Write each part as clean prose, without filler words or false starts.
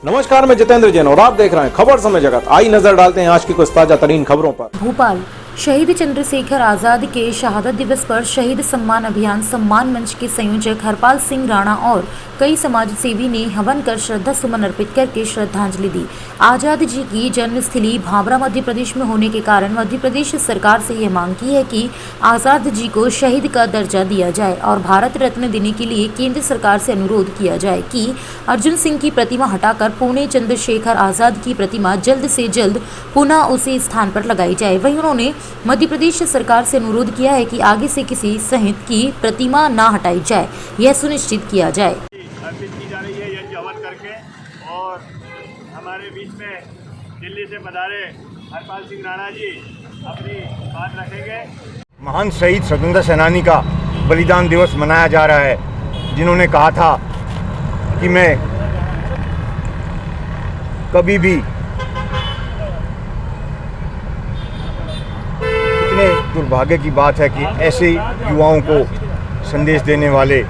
नमस्कार, मैं जितेंद्र जैन और आप देख रहे हैं खबर समय जगत। आई नजर डालते हैं आज की कुछ ताजा तरीन खबरों पर। भोपाल शहीद चंद्रशेखर आजाद के शहादत दिवस पर शहीद सम्मान अभियान सम्मान मंच के संयोजक हरपाल सिंह राणा और कई समाज सेवी ने हवन कर श्रद्धा सुमन अर्पित करके श्रद्धांजलि दी। आजाद जी की जन्मस्थली भाभरा मध्य प्रदेश में होने के कारण मध्य प्रदेश सरकार से यह मांग की है कि आजाद जी को शहीद का दर्जा दिया जाए और भारत रत्न देने के लिए केंद्र सरकार से अनुरोध किया जाए कि अर्जुन सिंह की प्रतिमा हटाकर पुणे चंद्रशेखर आजाद की प्रतिमा जल्द से जल्द पुनः उसी स्थान पर लगाई जाए। वहीं उन्होंने मध्य प्रदेश सरकार से अनुरोध किया है कि आगे से किसी शहीद की प्रतिमा न हटाई जाए, यह सुनिश्चित किया जाए। अर्पित की जा रही है यज्ञ हवन करके और हमारे बीच में दिल्ली से पधारे हरपाल सिंह राणा जी अपनी बात रखेंगे। महान शहीद स्वतंत्रता सेनानी का बलिदान दिवस मनाया जा रहा है, जिन्होंने कहा था कि मैं कभी भी इतने दुर्भाग्य की बात है कि ऐसे युवाओं को संदेश देने वाले,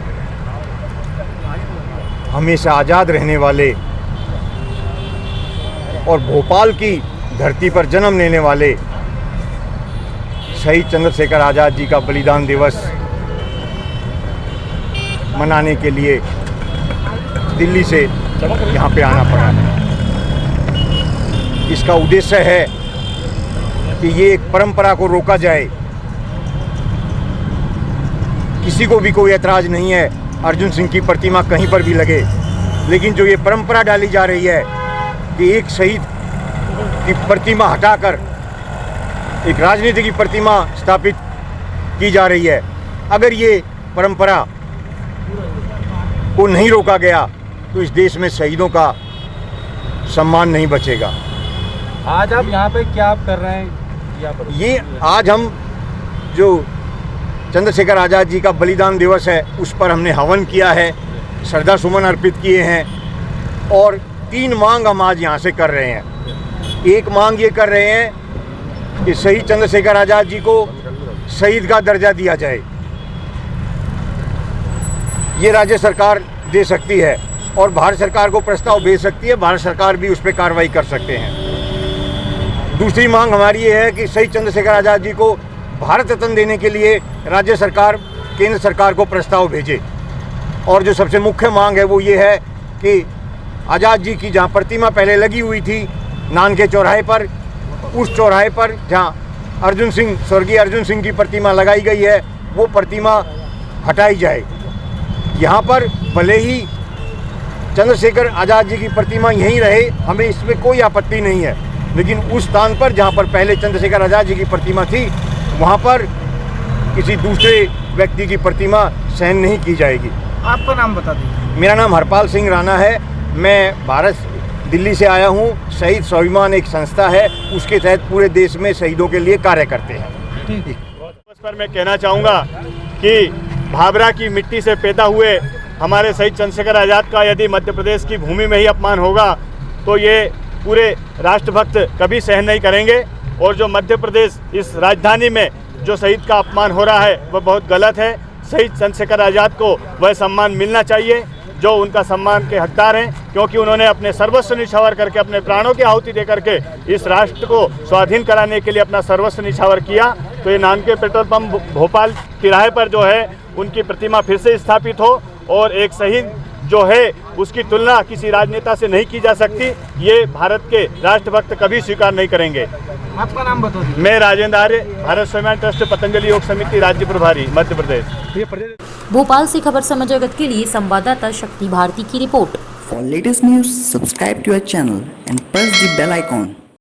हमेशा आज़ाद रहने वाले और भोपाल की धरती पर जन्म लेने वाले शहीद चंद्रशेखर आज़ाद जी का बलिदान दिवस मनाने के लिए दिल्ली से यहाँ पे आना पड़ा है। इसका उद्देश्य है कि ये एक परंपरा को रोका जाए। किसी को भी कोई ऐतराज़ नहीं है अर्जुन सिंह की प्रतिमा कहीं पर भी लगे, लेकिन जो ये परंपरा डाली जा रही है कि एक शहीद की प्रतिमा हटाकर एक राजनीति की प्रतिमा स्थापित की जा रही है, अगर ये परंपरा को नहीं रोका गया तो इस देश में शहीदों का सम्मान नहीं बचेगा। आज आप यहाँ पे क्या आप कर रहे हैं? ये आज हम जो चंद्रशेखर आज़ाद जी का बलिदान दिवस है उस पर हमने हवन किया है, श्रद्धा सुमन अर्पित किए हैं और 3 मांग हम आज यहाँ से कर रहे हैं। एक मांग ये कर रहे हैं कि शहीद चंद्रशेखर आज़ाद जी को शहीद का दर्जा दिया जाए। ये राज्य सरकार दे सकती है और भारत सरकार को प्रस्ताव भेज सकती है, भारत सरकार भी उस पर कार्रवाई कर सकते हैं। दूसरी मांग हमारी ये है कि शहीद चंद्रशेखर आज़ाद जी को भारत रत्न देने के लिए राज्य सरकार केंद्र सरकार को प्रस्ताव भेजे। और जो सबसे मुख्य मांग है वो ये है कि आज़ाद जी की जहाँ प्रतिमा पहले लगी हुई थी नान के चौराहे पर, उस चौराहे पर जहाँ अर्जुन सिंह, स्वर्गीय अर्जुन सिंह की प्रतिमा लगाई गई है, वो प्रतिमा हटाई जाए। यहाँ पर भले ही चंद्रशेखर आज़ाद जी की प्रतिमा यहीं रहे, हमें इसमें कोई आपत्ति नहीं है, लेकिन उस स्थान पर जहाँ पर पहले चंद्रशेखर आज़ाद जी की प्रतिमा थी वहाँ पर किसी दूसरे व्यक्ति की प्रतिमा सहन नहीं की जाएगी। आपका नाम बता दीजिए। मेरा नाम हरपाल सिंह राणा है। मैं भारत दिल्ली से आया हूँ। शहीद स्वाभिमान एक संस्था है, उसके तहत पूरे देश में शहीदों के लिए कार्य करते हैं। उस पर मैं कहना चाहूँगा कि भाभरा की मिट्टी से पैदा हुए हमारे शहीद चंद्रशेखर आज़ाद का यदि मध्य प्रदेश की भूमि में ही अपमान होगा तो ये पूरे राष्ट्रभक्त कभी सहन नहीं करेंगे। और जो मध्य प्रदेश इस राजधानी में जो शहीद का अपमान हो रहा है वह बहुत गलत है। शहीद चंद्रशेखर आज़ाद को वह सम्मान मिलना चाहिए जो उनका सम्मान के हकदार हैं, क्योंकि उन्होंने अपने सर्वस्व निछावर करके, अपने प्राणों की आहुति दे करके इस राष्ट्र को स्वाधीन कराने के लिए अपना सर्वस्व निछावर किया। तो ये नान के पेट्रोल पंप भोपाल तिराहे पर जो है उनकी प्रतिमा फिर से स्थापित हो और एक शहीद जो है उसकी तुलना किसी राजनेता से नहीं की जा सकती। ये भारत के राष्ट्रभक्त कभी स्वीकार नहीं करेंगे। आपका नाम बता दीजिए। मैं राजेंद्र आर्य, भारत स्वाभिमान ट्रस्ट पतंजलि योग समिति राज्य प्रभारी मध्य प्रदेश। भोपाल से खबर समय जगत के लिए संवाददाता शक्ति भारती की report. For latest news, subscribe to our channel and press the bell icon.